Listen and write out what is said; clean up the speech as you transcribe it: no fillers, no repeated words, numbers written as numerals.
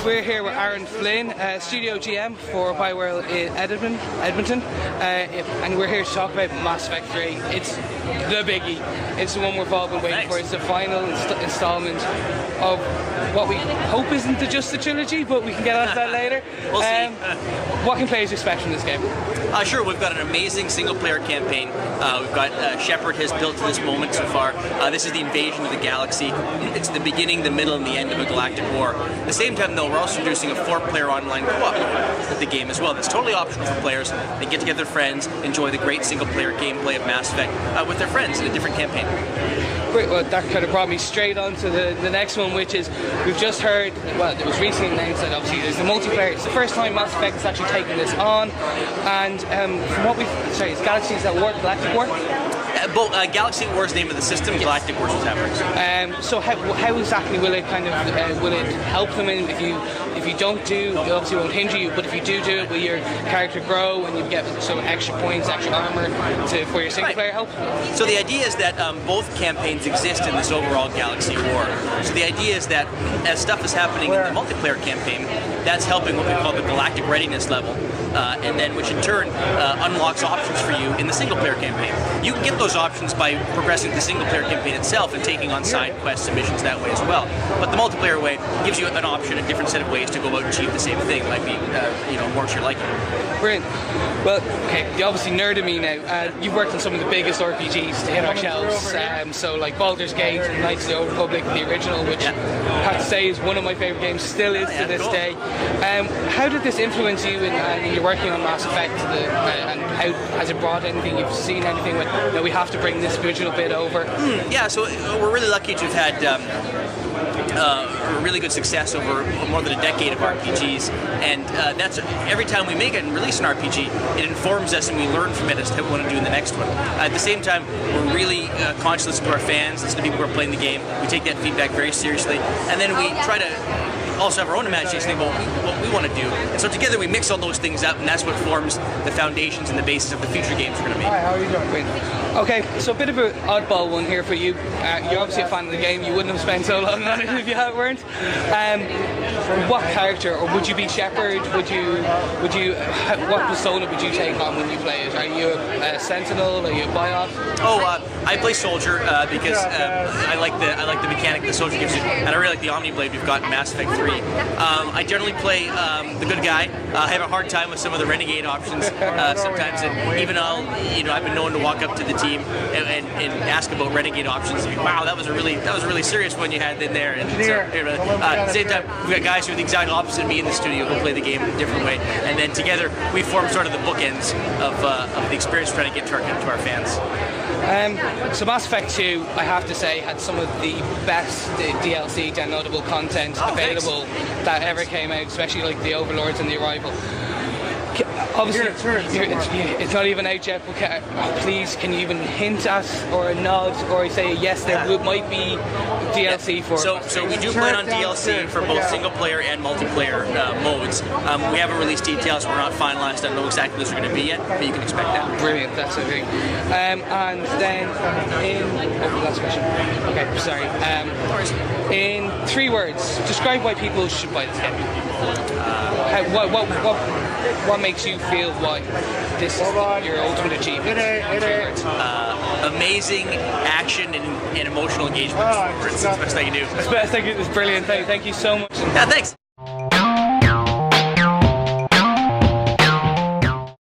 We're here with Aaryn Flynn, Studio GM for Bioware in Edmonton, and we're here to talk about Mass Effect 3. It's the biggie. It's the one we've all been waiting for. It's the final installment of what we hope isn't just the trilogy, but we can get onto that later. We'll see. What can players expect from this game? Sure, we've got an amazing single-player campaign. We've got Shepard has built to this moment so far. This is the invasion of the galaxy. It's the beginning, the middle, and the end of a galactic war. At the same time, though, we're also introducing a 4-player online co-op with the game as well. That's totally optional for players. They get together with their friends, enjoy the great single-player gameplay of Mass Effect with their friends in a different campaign. Great, well that kind of brought me straight on to the next one, which is, we've just heard, well, it was recently announced that obviously there's the multiplayer. It's the first time Mass Effect is actually taking this on, and from what it's Galaxies at War, Galactic War? Galaxy War is the name of the system, yes. Galactic War is happening. So how exactly will it kind of, will it help them in, if you don't do, it obviously won't hinder you, but if you do it, will your character grow and you get some extra points, extra armor for your single player help? So the idea is that both campaigns exist in this overall Galaxy War. So the idea is that as stuff is happening in the multiplayer campaign, that's helping what we call the galactic readiness level, and then which in turn unlocks options for you in the single player campaign. You can get those options by progressing the single player campaign itself and taking on side quests and missions that way as well. But the multiplayer way gives you an option, a different set of ways to go about and achieve the same thing. It might be more to your liking. Brilliant. Well, okay, you obviously nerded me now. You've worked on some of the biggest RPGs to hit our shelves, so like Baldur's Gate, Knights of the Old Republic, the original, which I have to say is one of my favourite games, still is to this day. How did this influence you in your working on Mass Effect, and how has it brought anything, you've seen anything with, we have to bring this visual bit over? Yeah, so we're really lucky to have had really good success over more than a decade of RPGs, and that's every time we make it and release an RPG, it informs us and we learn from it as to what we want to do in the next one. At the same time, we're really conscious to our fans, listen to people who are playing the game. We take that feedback very seriously, and then we try to also have our own imagination about what we want to do. And so together we mix all those things up, and that's what forms the foundations and the basis of the future games we're going to make. Hi, how are you doing? Okay, so a bit of an oddball one here for you. You're obviously a fan of the game. You wouldn't have spent so long on it if you weren't. What character, or would you be Shepard? What persona would you take on when you play it? Are you a Sentinel? Are you a Bios? I play Soldier because I like the mechanic the Soldier gives you, and I really like the Omniblade we've got in Mass Effect 3. I generally play the good guy. I have a hard time with some of the renegade options sometimes, and even I've been known to walk up to the team and ask about renegade options. Wow, that was a really serious one you had in there. And so, at the same time, we've got guys who are the exact opposite of me in the studio who play the game in a different way, and then together we form sort of the bookends of the experience we're trying to get to our fans. So Mass Effect 2, I have to say, had some of the best DLC downloadable content available that ever came out, especially like the Overlords and the Arrival. Obviously, it's not even out yet, but please, can you even hint at, or a nod, or say yes, there might be DLC for it? So we do plan on DLC for both single player and multiplayer modes. We haven't released details, we're not finalized, I don't know exactly what those are going to be yet, but you can expect that. Brilliant, that's a thing. And then last question. Okay, sorry. In 3 words, describe why people should buy this game. What makes you feel like this is your ultimate achievement? Amazing action and emotional engagement. It's the best I can do. It's brilliant. Thank you so much. Yeah, thanks.